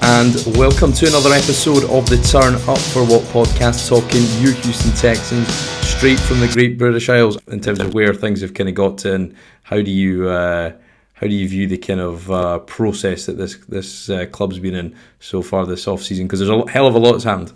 and welcome to another episode of the Turn Up For What podcast, talking your Houston Texans straight from the Great British Isles in terms of where things have kind of got to, and how do you view the kind of process that this club's been in so far this off-season, because there's a hell of a lot that's happened.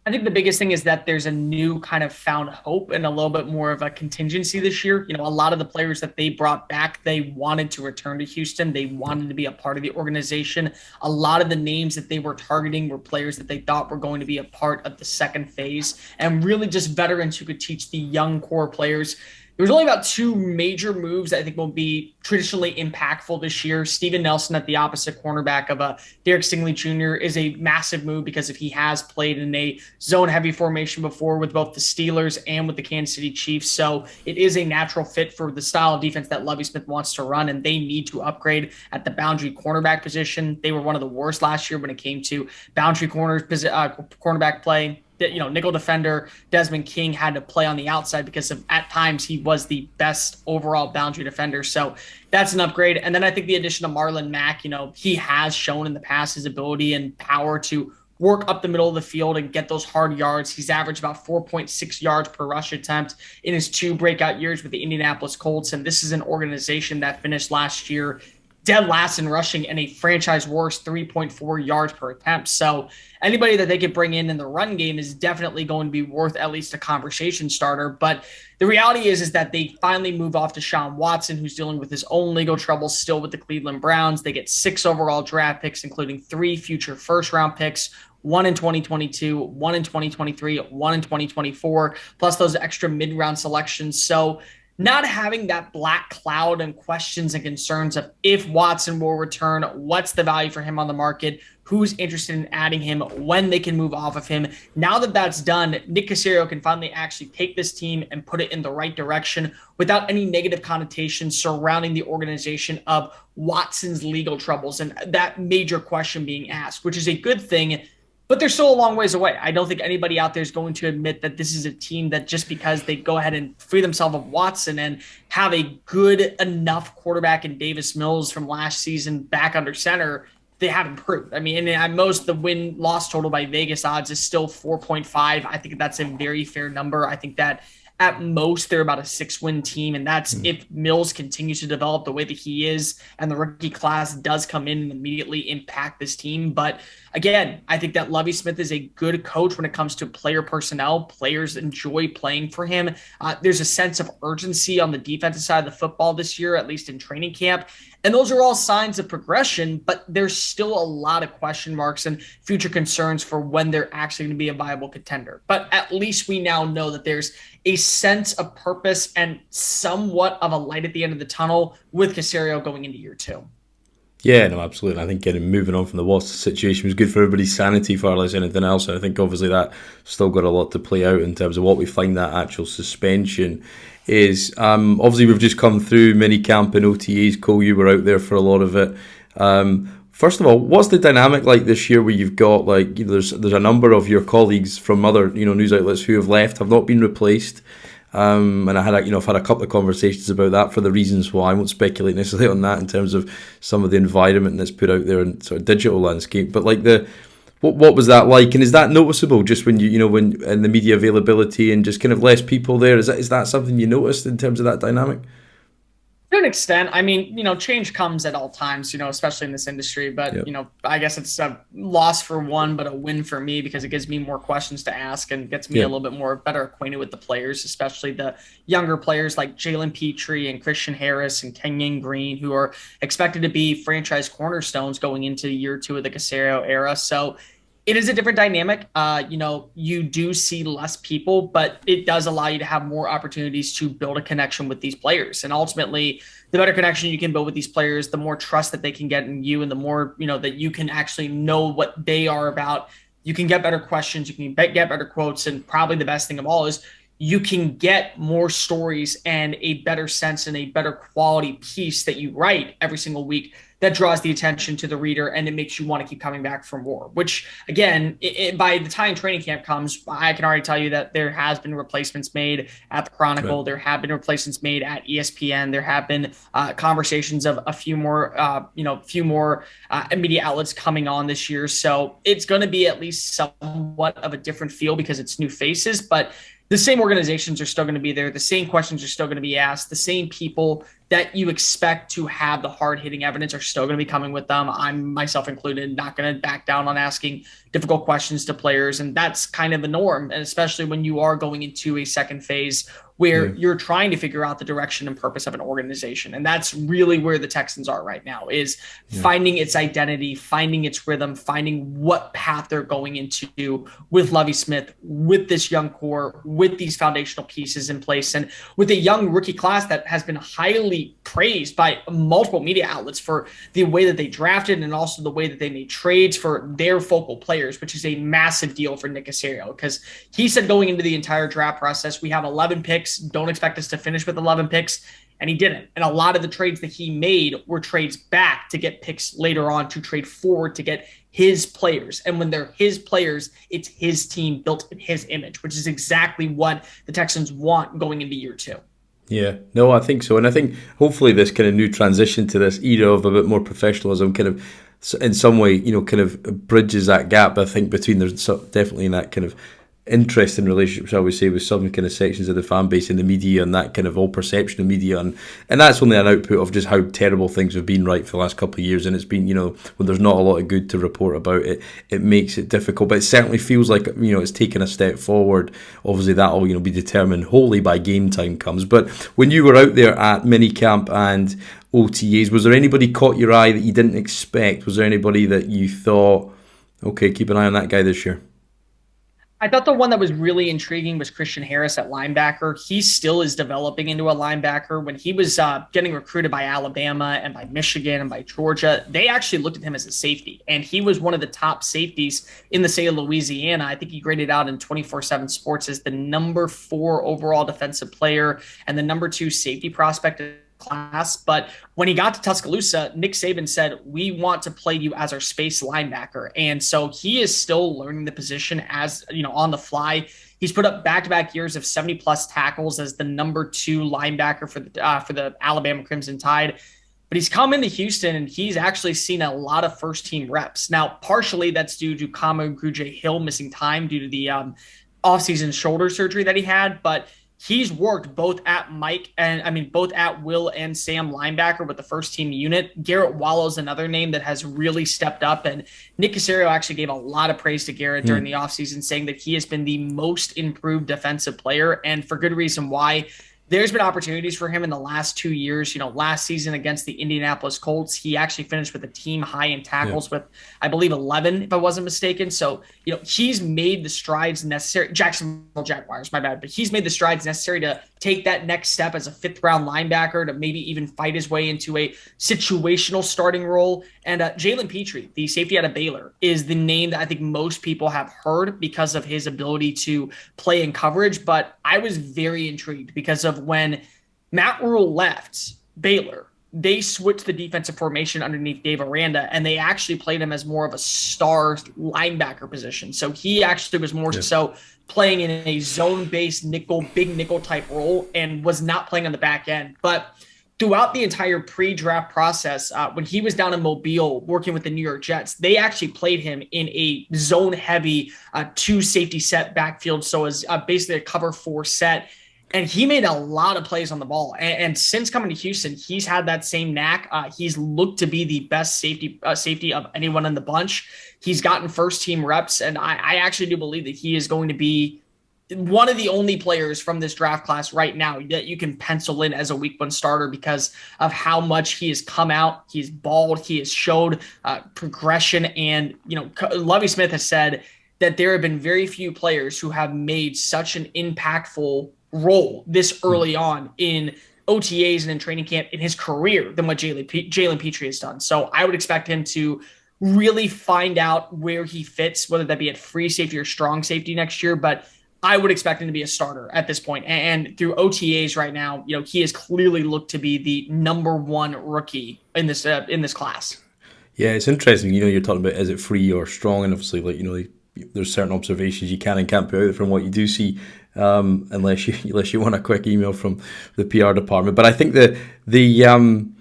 I think the biggest thing is that there's a new kind of found hope and a little bit more of a contingency this year. You know, a lot of the players that they brought back, they wanted to return to Houston. They wanted to be a part of the organization. A lot of the names that they were targeting were players that they thought were going to be a part of the second phase, and really just veterans who could teach the young core players. There was only about two major moves that I think will be traditionally impactful this year. Steven Nelson at the opposite cornerback of Derek Stingley Jr. is a massive move because if he has played in a zone-heavy formation before with both the Steelers and with the Kansas City Chiefs. So it is a natural fit for the style of defense that Lovie Smith wants to run, and they need to upgrade at the boundary cornerback position. They were one of the worst last year when it came to boundary cornerback play. You know, nickel defender Desmond King had to play on the outside because at times he was the best overall boundary defender. So that's an upgrade. And then I think the addition of Marlon Mack, you know, he has shown in the past his ability and power to work up the middle of the field and get those hard yards. He's averaged about 4.6 yards per rush attempt in his two breakout years with the Indianapolis Colts. And this is an organization that finished last year dead last in rushing and a franchise worst 3.4 yards per attempt. So anybody that they could bring in the run game is definitely going to be worth at least a conversation starter. But the reality is that they finally move off to Deshaun Watson, who's dealing with his own legal troubles still with the Cleveland Browns. They get 6 overall draft picks, including 3 future first-round picks, 1 in 2022, 1 in 2023, 1 in 2024, plus those extra mid-round selections. So not having that black cloud and questions and concerns of if Watson will return, what's the value for him on the market, who's interested in adding him, when they can move off of him. Now that that's done, Nick Caserio can finally actually take this team and put it in the right direction without any negative connotations surrounding the organization of Watson's legal troubles and that major question being asked, which is a good thing. But they're still a long ways away. I don't think anybody out there is going to admit that this is a team that just because they go ahead and free themselves of Watson and have a good enough quarterback in Davis Mills from last season back under center, they have improved. I mean, and at most the win-loss total by Vegas odds is still 4.5. I think that's a very fair number. I think that at most they're about a 6-win team, and that's if Mills continues to develop the way that he is and the rookie class does come in and immediately impact this team. But again, I think that Lovie Smith is a good coach when it comes to player personnel. Players enjoy playing for him. There's a sense of urgency on the defensive side of the football this year, at least in training camp. And those are all signs of progression, but there's still a lot of question marks and future concerns for when they're actually going to be a viable contender. But at least we now know that there's a sense of purpose and somewhat of a light at the end of the tunnel with Caserio going into year 2. Yeah, no, absolutely. I think moving on from the Watson situation was good for everybody's sanity far less anything else. And I think obviously that still got a lot to play out in terms of what we find that actual suspension is. Obviously we've just come through mini camp and OTAs. Cole, you were out there for a lot of it. First of all, what's the dynamic like this year where you've got there's a number of your colleagues from other news outlets who have left, have not been replaced. And I've had a couple of conversations about that for the reasons why. I won't speculate necessarily on that in terms of some of the environment that's put out there and sort of digital landscape. But what was that like? And is that noticeable just when when in the media availability and just kind of less people there? Is that something you noticed in terms of that dynamic? To an extent. I mean, change comes at all times, especially in this industry. But, Yep. I guess it's a loss for one, but a win for me because it gives me more questions to ask and gets me a little bit more better acquainted with the players, especially the younger players like Jalen Petrie and Christian Harris and Keynon Green, who are expected to be franchise cornerstones going into year 2 of the Caserio era. So it is a different dynamic. You do see less people, but it does allow you to have more opportunities to build a connection with these players. And ultimately, the better connection you can build with these players, the more trust that they can get in you, and the more, that you can actually know what they are about. You can get better questions, you can get better quotes, and probably the best thing of all is you can get more stories and a better sense and a better quality piece that you write every single week that draws the attention to the reader, and it makes you want to keep coming back for more. Which, again, by the time training camp comes, I can already tell you that there has been replacements made at the Chronicle. Right. There have been replacements made at ESPN. There have been conversations of a few more, media outlets coming on this year. So it's going to be at least somewhat of a different feel because it's new faces, but the same organizations are still going to be there. The same questions are still going to be asked. The same people that you expect to have the hard-hitting evidence are still going to be coming with them. I'm, myself included, not going to back down on asking difficult questions to players, and that's kind of the norm, and especially when you are going into a second phase where you're trying to figure out the direction and purpose of an organization. And that's really where the Texans are right now, is finding its identity, finding its rhythm, finding what path they're going into with Lovie Smith, with this young core, with these foundational pieces in place, and with a young rookie class that has been highly praised by multiple media outlets for the way that they drafted and also the way that they made trades for their focal players, which is a massive deal for Nick Caserio, because he said going into the entire draft process, we have 11 picks. Don't expect us to finish with 11 picks. And he didn't. And a lot of the trades that he made were trades back to get picks later on, to trade forward to get his players. And when they're his players, it's his team built in his image, which is exactly what the Texans want going into year two. Yeah, no, I think so. And I think hopefully this kind of new transition to this era of a bit more professionalism kind of in some way, kind of bridges that gap, I think, between there's definitely in that kind of interesting relationship, shall we say, with some kind of sections of the fan base in the media and that kind of all perception of media, and that's only an output of just how terrible things have been right for the last couple of years. And it's been, when there's not a lot of good to report about it, it makes it difficult. But it certainly feels like it's taken a step forward. Obviously that'll be determined wholly by game time comes. But when you were out there at minicamp and OTAs, was there anybody caught your eye that you didn't expect? Was there anybody that you thought, okay, keep an eye on that guy this year? I thought the one that was really intriguing was Christian Harris at linebacker. He still is developing into a linebacker. When he was getting recruited by Alabama and by Michigan and by Georgia, they actually looked at him as a safety. And he was one of the top safeties in the state of Louisiana. I think he graded out in 24/7 Sports as the number 4 overall defensive player and the number 2 safety prospect class. But when he got to Tuscaloosa, Nick Saban said, we want to play you as our space linebacker. And so he is still learning the position as, on the fly. He's put up back-to-back years of 70-plus tackles as the number 2 linebacker for the Alabama Crimson Tide. But he's come into Houston and he's actually seen a lot of first-team reps. Now, partially that's due to Kamu Grugier-Hill missing time due to the offseason shoulder surgery that he had, but he's worked both at Will and Sam linebacker with the first team unit. Garrett Wallow is another name that has really stepped up. And Nick Caserio actually gave a lot of praise to Garrett during the offseason, saying that he has been the most improved defensive player, and for good reason why. There's been opportunities for him in the last 2 years. Last season against the Indianapolis Colts, he actually finished with a team high in tackles with, I believe, 11, if I wasn't mistaken. So, he's made the strides necessary. Jacksonville Jaguars, my bad. But he's made the strides necessary to take that next step as a 5th-round linebacker to maybe even fight his way into a situational starting role. And Jalen Petrie, the safety out of Baylor, is the name that I think most people have heard because of his ability to play in coverage. But I was very intrigued because of when Matt Rule left Baylor, they switched the defensive formation underneath Dave Aranda, and they actually played him as more of a star linebacker position. So he actually was more so playing in a zone-based big nickel type role, and was not playing on the back end. But throughout the entire pre-draft process, when he was down in Mobile working with the New York Jets, they actually played him in a zone-heavy 2 safety set backfield. So as basically a cover 4 set. And he made a lot of plays on the ball. And since coming to Houston, he's had that same knack. He's looked to be the best safety of anyone in the bunch. He's gotten first-team reps, and I actually do believe that he is going to be one of the only players from this draft class right now that you can pencil in as a week 1 starter because of how much he has come out. He's balled. He has showed progression. And, Lovie Smith has said that there have been very few players who have made such an impactful role this early on in OTAs and in training camp in his career than what Jalen Petrie has done. So I would expect him to really find out where he fits, whether that be at free safety or strong safety next year. But I would expect him to be a starter at this point. And through OTAs right now, he has clearly looked to be the number one rookie in this class. Yeah, it's interesting. You're talking about is it free or strong, and obviously, there's certain observations you can and can't put out from what you do see, unless you want a quick email from the PR department. But I think the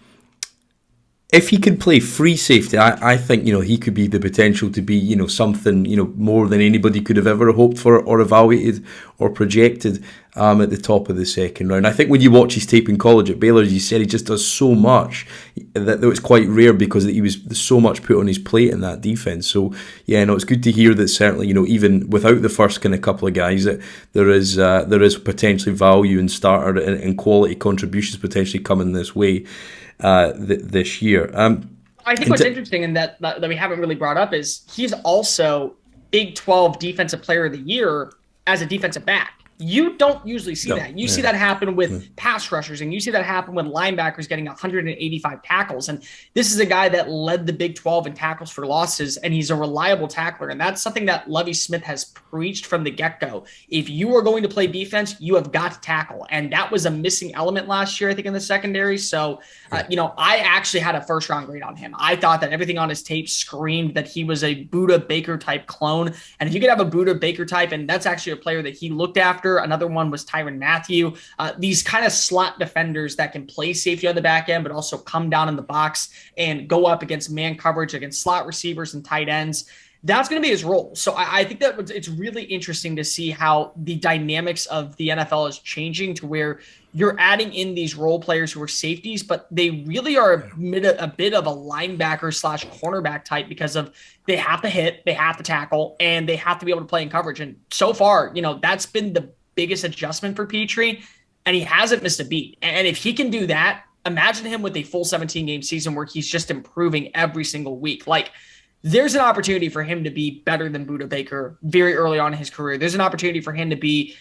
if he could play free safety, I think he could be the potential to be something more than anybody could have ever hoped for or evaluated or projected at the top of the second round. I think when you watch his tape in college at Baylor, as you said, he just does so much that it's quite rare because he was so much put on his plate in that defense. So yeah, no, it's good to hear that certainly even without the first kind of couple of guys, that there is potentially value in starter and quality contributions potentially coming this way. This year. I think what's interesting in that we haven't really brought up is he's also Big 12 Defensive Player of the Year as a defensive back. You don't usually see that. You see that happen with pass rushers, and you see that happen with linebackers getting 185 tackles. And this is a guy that led the Big 12 in tackles for losses, and he's a reliable tackler. And that's something that Lovie Smith has preached from the get-go. If you are going to play defense, you have got to tackle. And that was a missing element last year, I think, in the secondary. So, I actually had a first-round grade on him. I thought that everything on his tape screamed that he was a Buda Baker type clone. And if you could have a Buda Baker type, and that's actually a player that he looked after. Another one was Tyrann Mathieu. These kind of slot defenders that can play safety on the back end, but also come down in the box and go up against man coverage, against slot receivers and tight ends. That's going to be his role. So I think that it's really interesting to see how the dynamics of the NFL is changing to where you're adding in these role players who are safeties, but they really are a bit of a linebacker / cornerback type because of they have to hit, they have to tackle, and they have to be able to play in coverage. And so far, that's been the biggest adjustment for Petrie, and he hasn't missed a beat. And if he can do that, imagine him with a full 17-game season where he's just improving every single week. There's an opportunity for him to be better than Buda Baker very early on in his career. There's an opportunity for him to be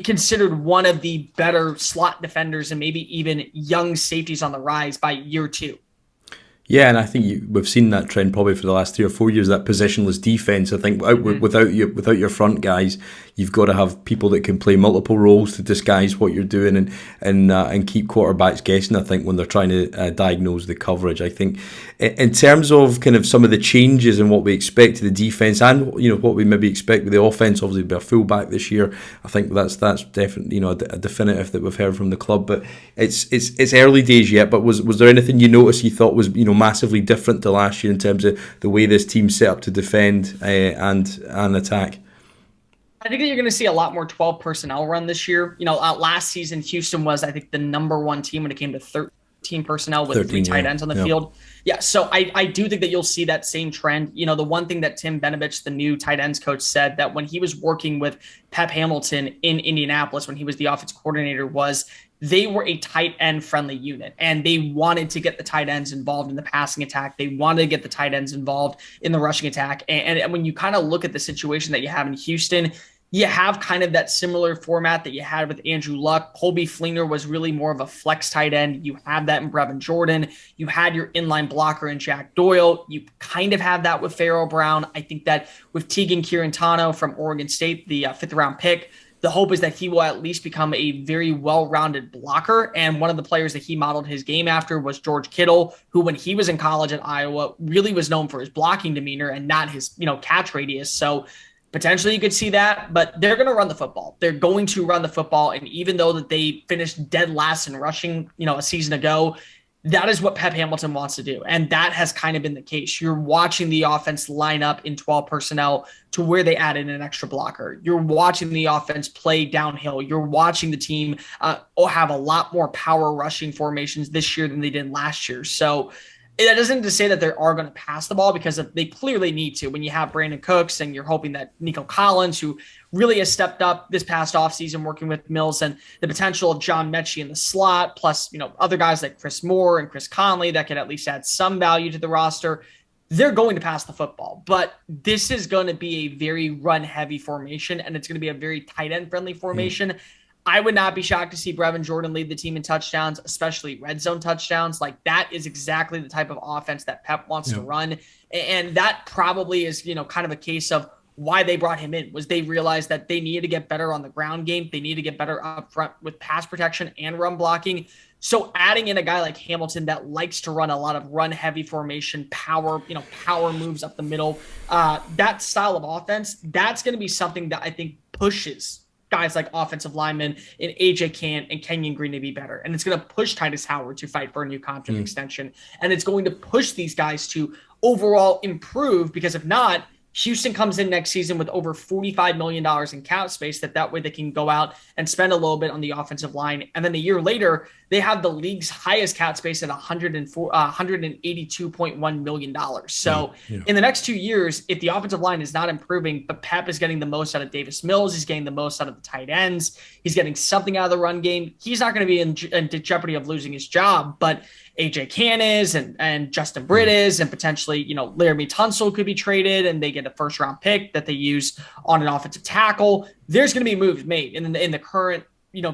considered one of the better slot defenders and maybe even young safeties on the rise by year 2. Yeah, and I think we've seen that trend probably for the last 3 or 4 years, that positionless defense. I think without your front guys, you've got to have people that can play multiple roles to disguise what you're doing and keep quarterbacks guessing, I think, when they're trying to diagnose the coverage. I think in terms of kind of some of the changes and what we expect to the defense and what we maybe expect with the offense, obviously be a fullback this year. I think that's definitely a definitive that we've heard from the club. But it's early days yet. But was there anything you noticed you thought was massively different to last year in terms of the way this team set up to defend and attack? I think that you're going to see a lot more 12 personnel run this year. Last season, Houston was, I think, the number one team when it came to 13 personnel with 3 tight ends on the field. Yeah, so I do think that you'll see that same trend. The one thing that Tim Benovich, the new tight ends coach, said that when he was working with Pep Hamilton in Indianapolis, when he was the offense coordinator, was they were a tight end friendly unit, and they wanted to get the tight ends involved in the passing attack. They wanted to get the tight ends involved in the rushing attack. And when you kind of look at the situation that you have in Houston, you have kind of that similar format that you had with Andrew Luck. Colby Fleener was really more of a flex tight end. You have that in Brevin Jordan. You had your inline blocker in Jack Doyle. You kind of have that with Pharaoh Brown. I think that with Tegan Kirintano from Oregon State, the 5th round pick, the hope is that he will at least become a very well-rounded blocker. And one of the players that he modeled his game after was George Kittle, who when he was in college at Iowa really was known for his blocking demeanor and not his, catch radius. So potentially you could see that, but they're going to run the football. They're going to run the football. And even though that they finished dead last in rushing, a season ago, that is what Pep Hamilton wants to do. And that has kind of been the case. You're watching the offense line up in 12 personnel to where they added an extra blocker. You're watching the offense play downhill. You're watching the team have a lot more power rushing formations this year than they did last year. So that isn't to say that they are going to pass the ball, because they clearly need to. When you have Brandon Cooks and you're hoping that Nico Collins, who really has stepped up this past offseason working with Mills, and the potential of John Mechie in the slot, plus other guys like Chris Moore and Chris Conley that can at least add some value to the roster, they're going to pass the football. But this is going to be a very run-heavy formation, and it's going to be a very tight end-friendly formation. I would not be shocked to see Brevin Jordan lead the team in touchdowns, especially red zone touchdowns. That is exactly the type of offense that Pep wants to run. And that probably is, kind of a case of why they brought him in was they realized that they needed to get better on the ground game. They needed to get better up front with pass protection and run blocking. So adding in a guy like Hamilton that likes to run a lot of run heavy formation, power moves up the middle, that style of offense, that's going to be something that I think pushes guys like offensive linemen and AJ Cann and Kenyon Green to be better. And it's going to push Titus Howard to fight for a new contract extension. And it's going to push these guys to overall improve, because if not, Houston comes in next season with over $45 million in cap space that way they can go out and spend a little bit on the offensive line. And then a year later, they have the league's highest cap space at $182.1 million. So in the next 2 years, if the offensive line is not improving, but Pep is getting the most out of Davis Mills, he's getting the most out of the tight ends, he's getting something out of the run game, he's not going to be in jeopardy of losing his job. But AJ Cann is, and Justin Britt is, and potentially, Laramie Tunsil could be traded and they get a first round pick that they use on an offensive tackle. There's going to be moves made in the current,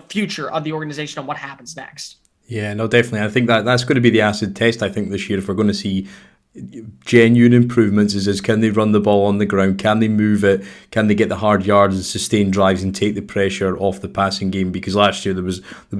future of the organization on what happens next. Yeah, no, definitely. I think that's going to be the acid test, I think, this year, if we're going to see genuine improvements. Is can they run the ball on the ground? Can they move it? Can they get the hard yards and sustain drives and take the pressure off the passing game? Because last year there was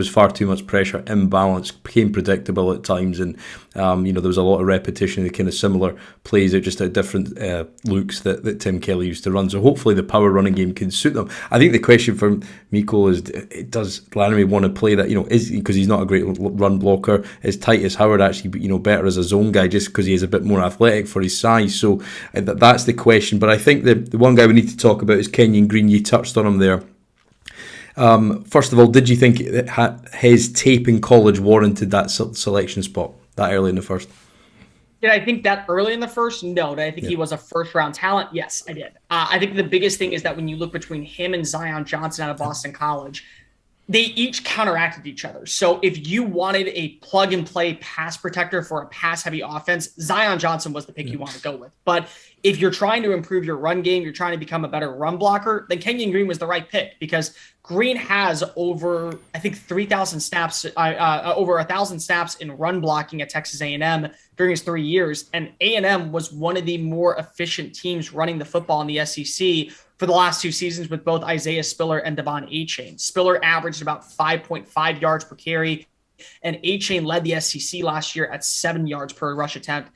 far too much pressure, imbalance, became predictable at times, and there was a lot of repetition of kind of similar plays out, just at different looks that Tim Kelly used to run. So hopefully the power running game can suit them. I think the question for Miko is, does Laramie want to play that? Is, because he's not a great run blocker, is Titus Howard actually better as a zone guy just because he is a bit more athletic for his size? So that's the question. But I think the one guy we need to talk about is Kenyon Green. You touched on him there. First of all, did you think that his tape in college warranted that selection spot that early in the first? Did I think that early in the first? No. Did I think he was a first-round talent? Yes, I did. I think the biggest thing is that when you look between him and Zion Johnson out of Boston College, they each counteracted each other. So if you wanted a plug-and-play pass protector for a pass-heavy offense, Zion Johnson was the pick you want to go with. But if you're trying to improve your run game, you're trying to become a better run blocker, then Kenyon Green was the right pick, because Green has over, I think, 3,000 snaps, over 1,000 snaps in run blocking at Texas A&M during his 3 years. And A&M was one of the more efficient teams running the football in the SEC for the last 2 seasons with both Isaiah Spiller and Devon Achane. Spiller averaged about 5.5 yards per carry, and Achane led the SEC last year at 7 yards per rush attempt,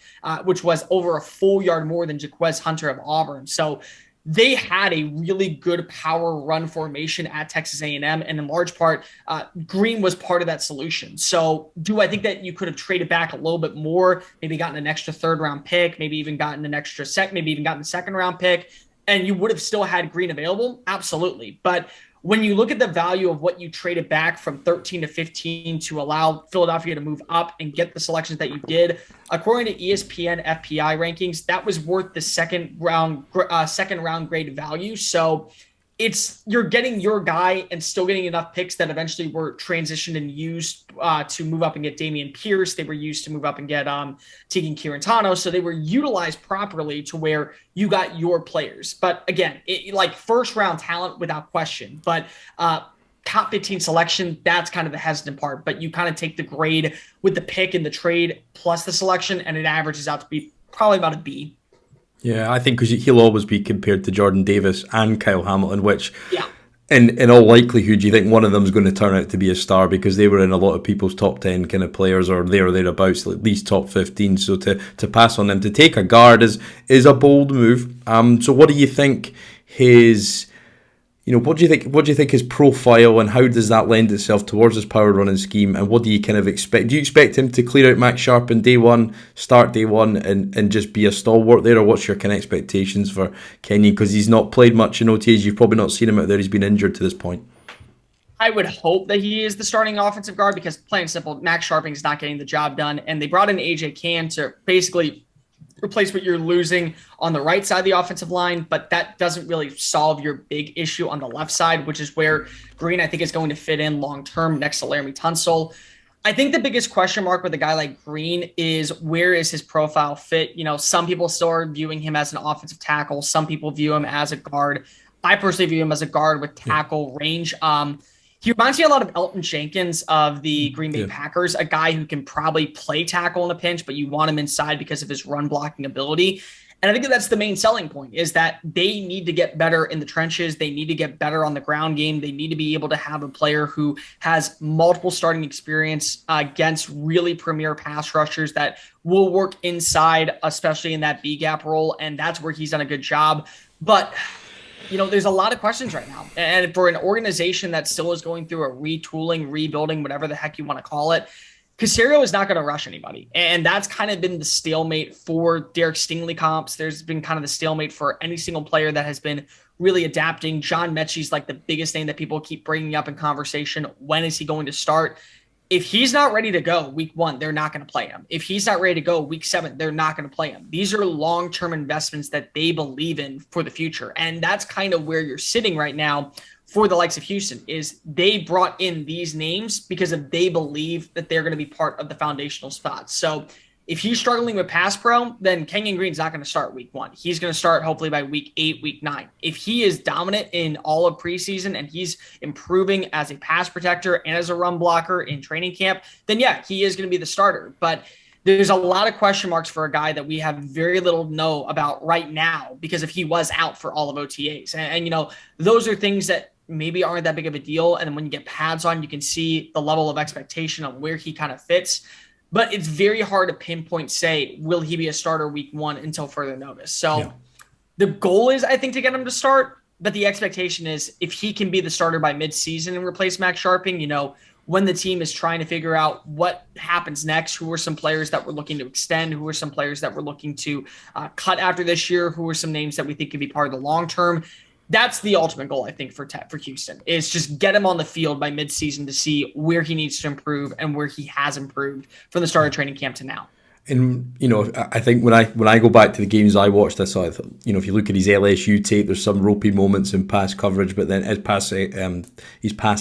which was over a full yard more than Jaquez Hunter of Auburn. So they had a really good power run formation at Texas A&M, and in large part, Green was part of that solution. So do I think that you could have traded back a little bit more, maybe gotten an extra third-round pick, maybe even gotten an extra maybe even gotten a second-round pick, and you would have still had Green available? Absolutely. But when you look at the value of what you traded back from 13 to 15 to allow Philadelphia to move up and get the selections that you did, according to ESPN FPI rankings, that was worth the second round grade value. So you're getting your guy and still getting enough picks that eventually were transitioned and used to move up and get Dameon Pierce. They were used to move up and get Tegan Kirantano. So they were utilized properly to where you got your players. But again, like first round talent without question. But top 15 selection, that's kind of the hesitant part. But you kind of take the grade with the pick and the trade plus the selection, and it averages out to be probably about a B. Yeah, I think because he'll always be compared to Jordan Davis and Kyle Hamilton, which in all likelihood, you think one of them is going to turn out to be a star, because they were in a lot of people's top 10 kind of players, or there or thereabouts, at least top 15. So to pass on them, to take a guard is a bold move. So what do you think his... what do you think his profile, and how does that lend itself towards his power running scheme, and what do you kind of expect? Do you expect him to clear out Max Sharp in day one, start day one, and just be a stalwart there, or what's your kind of expectations for Kenyon? Because he's not played much in OTAs, you've probably not seen him out there, he's been injured to this point. I would hope that he is the starting offensive guard, because plain and simple, Max Sharping is not getting the job done, and they brought in AJ Cann to basically replace what you're losing on the right side of the offensive line, but that doesn't really solve your big issue on the left side, which is where Green, I think, is going to fit in long-term next to Laramie Tunsil. I think the biggest question mark with a guy like Green is, where is his profile fit? Some people still are viewing him as an offensive tackle. Some people view him as a guard. I personally view him as a guard with tackle range. He reminds me a lot of Elton Jenkins of the Green Bay Packers, a guy who can probably play tackle in a pinch, but you want him inside because of his run blocking ability. And I think that's the main selling point, is that they need to get better in the trenches. They need to get better on the ground game. They need to be able to have a player who has multiple starting experience against really premier pass rushers that will work inside, especially in that B gap role. And that's where he's done a good job. But there's a lot of questions right now. And for an organization that still is going through a retooling, rebuilding, whatever the heck you want to call it, Caserio is not going to rush anybody. And that's kind of been the stalemate for Derek Stingley comps. There's been kind of the stalemate for any single player that has been really adapting. John Mechie's like the biggest name that people keep bringing up in conversation. When is he going to start? If he's not ready to go week 1, they're not going to play him. If he's not ready to go week 7, they're not going to play him. These are long-term investments that they believe in for the future. And that's kind of where you're sitting right now for the likes of Houston, is they brought in these names because they believe that they're going to be part of the foundational spots. So if he's struggling with pass pro, then Kenyon Green's not going to start week 1. He's going to start hopefully by week 8, week 9. If he is dominant in all of preseason and he's improving as a pass protector and as a run blocker in training camp, then yeah, he is going to be the starter. But there's a lot of question marks for a guy that we have very little know about right now, because if he was out for all of OTAs. And those are things that maybe aren't that big of a deal. And then when you get pads on, you can see the level of expectation on where he kind of fits. But it's very hard to pinpoint, say, will he be a starter week 1 until further notice. So The goal is, I think, to get him to start. But the expectation is if he can be the starter by midseason and replace Max Sharping, when the team is trying to figure out what happens next, who are some players that we're looking to extend, who are some players that we're looking to cut after this year, who are some names that we think could be part of the long term. That's the ultimate goal, I think, for Houston, is just get him on the field by midseason to see where he needs to improve and where he has improved from the start of training camp to now. And I think when I go back to the games I watched, I saw, if you look at his LSU tape, there's some ropey moments in pass coverage, but then his pass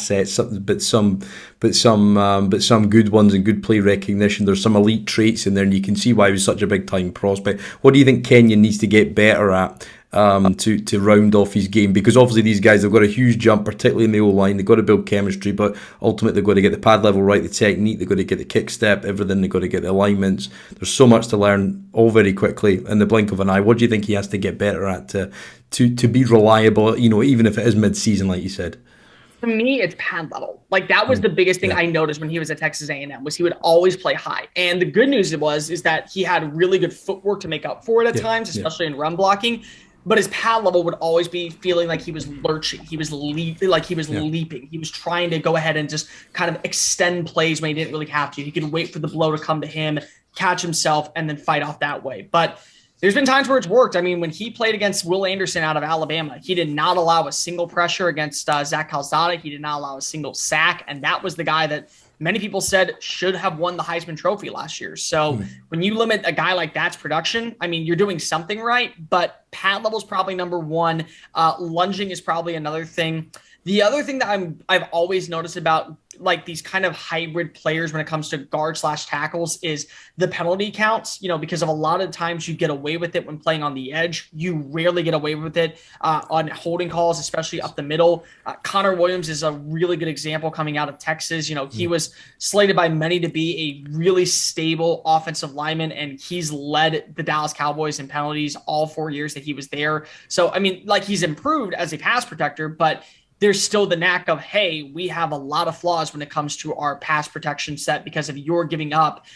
sets, but some good ones and good play recognition. There's some elite traits in there, and you can see why he was such a big time prospect. What do you think Kenyon needs to get better at to round off his game? Because obviously these guys have got a huge jump, particularly in the O-line. They've got to build chemistry, but ultimately they've got to get the pad level right, the technique, they've got to get the kick step, everything. They've got to get the alignments. There's so much to learn all very quickly in the blink of an eye. What do you think he has to get better at to be reliable, even if it is mid-season, like you said? To me, it's pad level. Like, that was the biggest thing I noticed when he was at Texas A&M, was he would always play high. And the good news is that he had really good footwork to make up for it at times, especially in run blocking. But his pad level would always be feeling like he was lurching. He was leaping. He was trying to go ahead and just kind of extend plays when he didn't really have to. He could wait for the blow to come to him, catch himself, and then fight off that way. But there's been times where it's worked. I mean, when he played against Will Anderson out of Alabama, he did not allow a single pressure against Zach Calzada. He did not allow a single sack. And that was the guy that many people said should have won the Heisman Trophy last year. So when you limit a guy like that's production, I mean, you're doing something right, but pad level is probably number one. Lunging is probably another thing. The other thing that I've always noticed about like these kind of hybrid players when it comes to guard/tackles is the penalty counts, because of a lot of times you get away with it when playing on the edge. You rarely get away with it on holding calls, especially up the middle. Connor Williams is a really good example coming out of Texas. He was slated by many to be a really stable offensive lineman, and he's led the Dallas Cowboys in penalties all 4 years that he was there. So, I mean, like, he's improved as a pass protector, but there's still the knack of, hey, we have a lot of flaws when it comes to our pass protection set because of you're giving up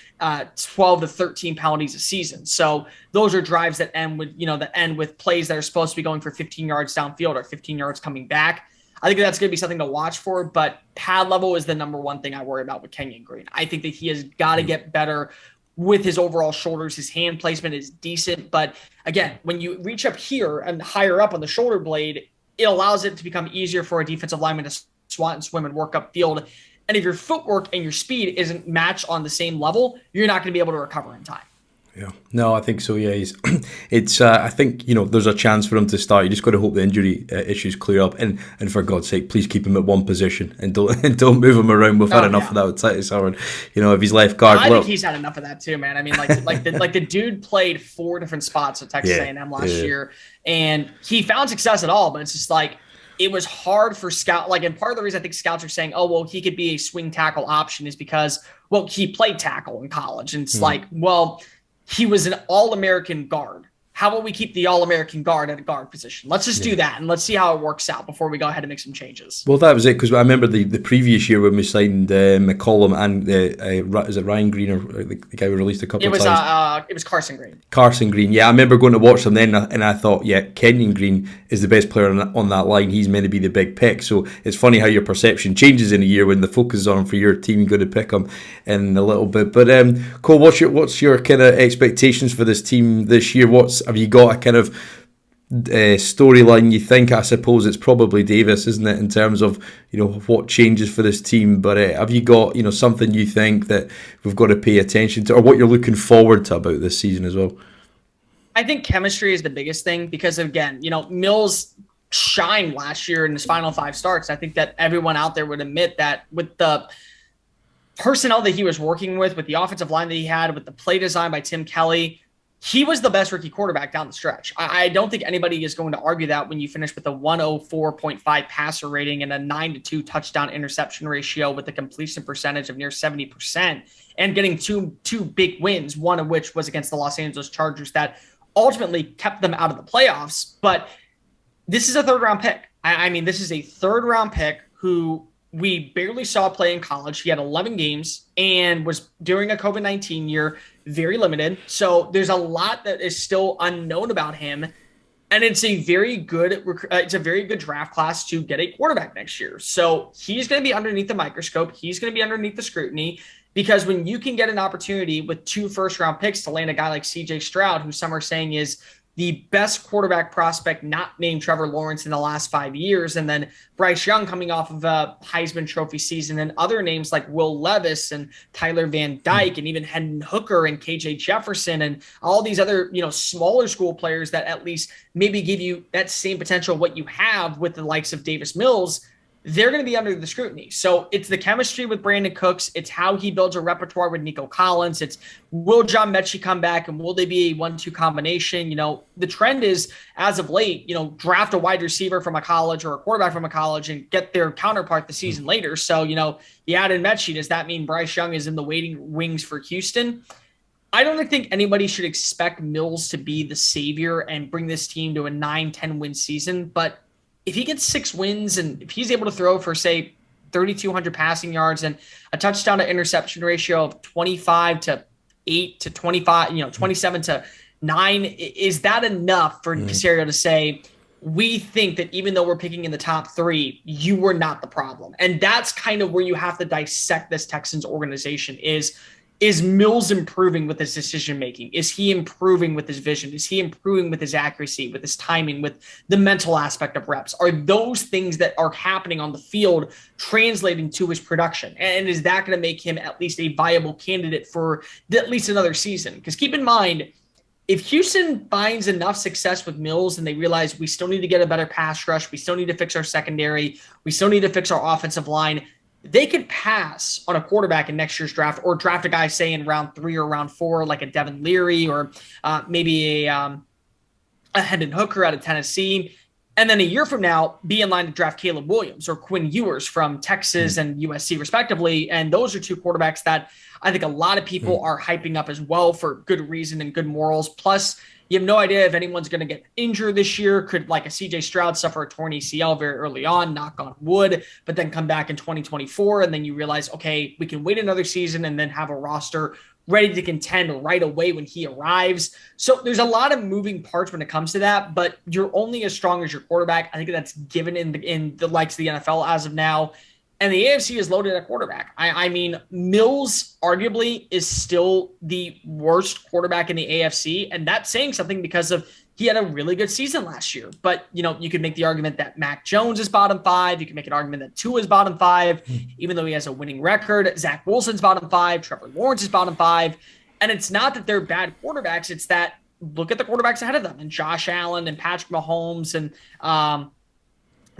12 to 13 penalties a season. So those are drives that end with plays that are supposed to be going for 15 yards downfield or 15 yards coming back. I think that's going to be something to watch for, but pad level is the number one thing I worry about with Kenyon Green. I think that he has got to get better with his overall shoulders. His hand placement is decent, but again, when you reach up here and higher up on the shoulder blade, it allows it to become easier for a defensive lineman to swat and swim and work upfield. And if your footwork and your speed isn't matched on the same level, you're not going to be able to recover in time. Yeah, no, I think so. Yeah, I think there's a chance for him to start. You just got to hope the injury issues clear up, and for God's sake, please keep him at one position and don't move him around. We've had enough of that with Titus Howard. If he's left guard, I think he's had enough of that too, man. I mean, like the dude played 4 different spots at Texas A&M last year, and he found success at all. But it's just like, it was hard for scout. Like, and part of the reason I think scouts are saying, oh, well, he could be a swing tackle option is because, well, he played tackle in college, and it's like, well, he was an All-American guard. how about we keep the All-American guard at a guard position? Let's just do that, and let's see how it works out before we go ahead and make some changes. Well, that was it, because I remember the previous year when we signed McCollum and is it Ryan Green, or the guy we released a couple of times? It was Carson Green. Carson Green, yeah, I remember going to watch them then, and I thought, yeah, Kenyon Green is the best player on that line. He's meant to be the big pick. So it's funny how your perception changes in a year when the focus is on for your team. You're going to pick him in a little bit. But Cole, what's your kind of expectations for this team this year? Have you got a kind of storyline you think? I suppose it's probably Davis, isn't it, in terms of what changes for this team, but have you got something you think that we've got to pay attention to, or what you're looking forward to about this season as well? I think chemistry is the biggest thing, because again, Mills shined last year in his final 5 starts. I think that everyone out there would admit that with the personnel that he was working with the offensive line that he had, with the play design by Tim Kelly, he was the best rookie quarterback down the stretch. I don't think anybody is going to argue that when you finish with a 104.5 passer rating and a 9-2 touchdown interception ratio with a completion percentage of near 70% and getting two big wins, one of which was against the Los Angeles Chargers that ultimately kept them out of the playoffs. But this is a 3rd-round pick. I mean, this is a 3rd-round pick who we barely saw play in college. He had 11 games and was, during a COVID-19 year, very limited. So there's a lot that is still unknown about him. And it's a very good draft class to get a quarterback next year. So he's going to be underneath the microscope. He's going to be underneath the scrutiny, because when you can get an opportunity with 2 first-round picks to land a guy like CJ Stroud, who some are saying is the best quarterback prospect not named Trevor Lawrence in the last 5 years, and then Bryce Young coming off of a Heisman Trophy season, and other names like Will Levis and Tyler Van Dyke and even Hendon Hooker and KJ Jefferson and all these other, smaller school players that at least maybe give you that same potential what you have with the likes of Davis Mills. They're going to be under the scrutiny. So it's the chemistry with Brandon Cooks. It's how he builds a repertoire with Nico Collins. It's, will John Mechie come back, and will they be a 1-2 combination? The trend is, as of late, draft a wide receiver from a college or a quarterback from a college and get their counterpart the season later. So, you add in Mechie. Does that mean Bryce Young is in the waiting wings for Houston? I don't think anybody should expect Mills to be the savior and bring this team to a 9-10 win season, but if he gets 6 wins and if he's able to throw for, say, 3,200 passing yards and a touchdown to interception ratio of 25-8 to 25, 27-9, is that enough for Caserio to say, we think that even though we're picking in the top 3, you were not the problem? And that's kind of where you have to dissect this Texans organization is Mills improving with his decision-making? Is he improving with his vision? Is he improving with his accuracy, with his timing, with the mental aspect of reps? Are those things that are happening on the field translating to his production? And is that going to make him at least a viable candidate for at least another season? Because keep in mind, if Houston finds enough success with Mills and they realize we still need to get a better pass rush, we still need to fix our secondary, we still need to fix our offensive line, they could pass on a quarterback in next year's draft, or draft a guy, say, in round 3 or round 4, like a Devin Leary, or maybe a Hendon Hooker out of Tennessee. And then a year from now, be in line to draft Caleb Williams or Quinn Ewers from Texas and USC, respectively. And those are 2 quarterbacks that I think a lot of people are hyping up as well, for good reason and good morals. Plus, you have no idea if anyone's going to get injured this year. Could, like a CJ Stroud, suffer a torn ACL very early on, knock on wood, but then come back in 2024. And then you realize, okay, we can wait another season and then have a roster ready to contend right away when he arrives. So there's a lot of moving parts when it comes to that, but you're only as strong as your quarterback. I think that's given in the likes of the NFL as of now. And the AFC is loaded at quarterback. I mean, Mills arguably is still the worst quarterback in the AFC. And that's saying something, because of he had a really good season last year. But, you could make the argument that Mac Jones is bottom 5. You can make an argument that Tua is bottom 5, even though he has a winning record. Zach Wilson's bottom 5. Trevor Lawrence is bottom 5. And it's not that they're bad quarterbacks. It's that look at the quarterbacks ahead of them, and Josh Allen and Patrick Mahomes and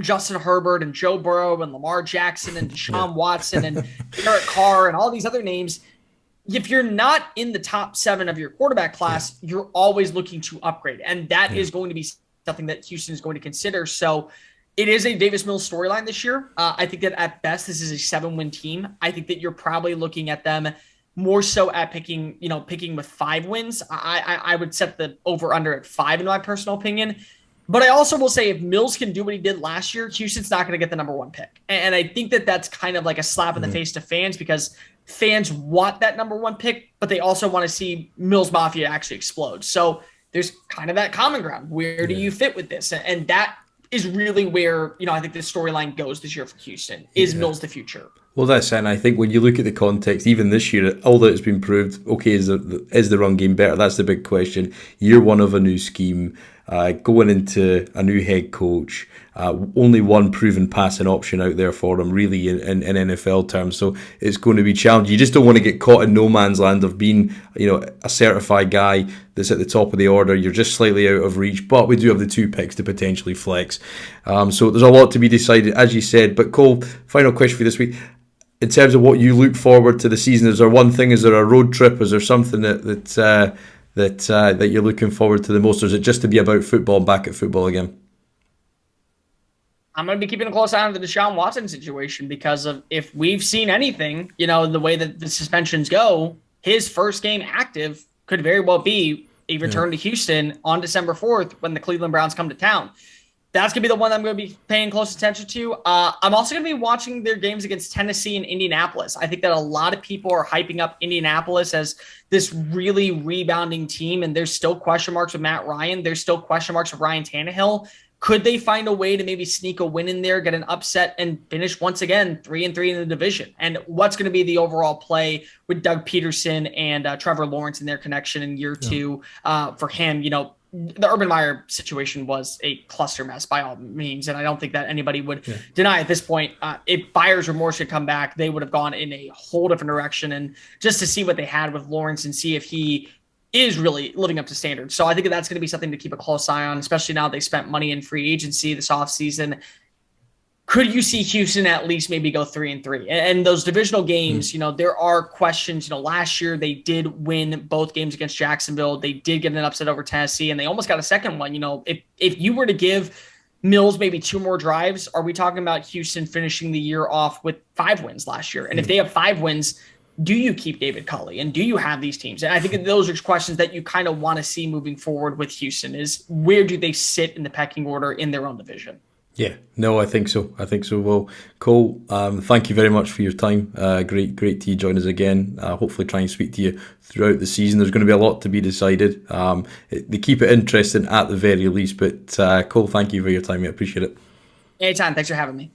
Justin Herbert and Joe Burrow and Lamar Jackson and Deshaun Watson and Derek Carr and all these other names. If you're not in the top 7 of your quarterback class, you're always looking to upgrade. And that is going to be something that Houston is going to consider. So it is a Davis Mills storyline this year. I think that at best, this is a 7-win team. I think that you're probably looking at them more so at picking with 5 wins. I would set the over under at 5 in my personal opinion. But I also will say if Mills can do what he did last year, Houston's not going to get the number 1 pick. And I think that that's kind of like a slap in the face to fans because fans want that number 1 pick, but they also want to see Mills Mafia actually explode. So there's kind of that common ground. Where do you fit with this? And that is really where, I think the storyline goes this year for Houston. Is Mills the future? Well, that's it. And I think when you look at the context, even this year, all that has been proved, okay, is the run game better? That's the big question. Year one of a new scheme, going into a new head coach, only one proven passing option out there for him, really, in NFL terms. So it's going to be challenging. You just don't want to get caught in no man's land of being, a certified guy that's at the top of the order. You're just slightly out of reach, but we do have the 2 picks to potentially flex. So there's a lot to be decided, as you said. But Cole, final question for you this week. In terms of what you look forward to the season, is there one thing? Is there a road trip? Is there something that you're looking forward to the most, or is it just to be about football and back at football again? I'm going to be keeping a close eye on the Deshaun Watson situation because of if we've seen anything, the way that the suspensions go, his first game active could very well be a return to Houston on December 4th when the Cleveland Browns come to town. That's going to be the one I'm going to be paying close attention to. I'm also going to be watching their games against Tennessee and Indianapolis. I think that a lot of people are hyping up Indianapolis as this really rebounding team, and there's still question marks with Matt Ryan. There's still question marks with Ryan Tannehill. Could they find a way to maybe sneak a win in there, get an upset, and finish once again 3-3 in the division? And what's going to be the overall play with Doug Peterson and Trevor Lawrence in their connection in year 2 for him? The Urban Meyer situation was a cluster mess by all means, and I don't think that anybody would deny at this point. If buyer's remorse should come back, they would have gone in a whole different direction, and just to see what they had with Lawrence and see if he is really living up to standards. So I think that's going to be something to keep a close eye on, especially now they spent money in free agency this offseason. Could you see Houston at least maybe go 3-3? And those divisional games, there are questions. Last year they did win both games against Jacksonville. They did get an upset over Tennessee, and they almost got a second one. If you were to give Mills maybe 2 more drives, are we talking about Houston finishing the year off with 5 wins last year? And if they have 5 wins, do you keep David Culley? And do you have these teams? And I think those are questions that you kind of want to see moving forward with Houston is where do they sit in the pecking order in their own division? Yeah, no, I think so. Well, Cole, thank you very much for your time. Great to join us again. Hopefully try and speak to you throughout the season. There's going to be a lot to be decided. They keep it interesting at the very least. But Cole, thank you for your time. I appreciate it. Anytime. Thanks for having me.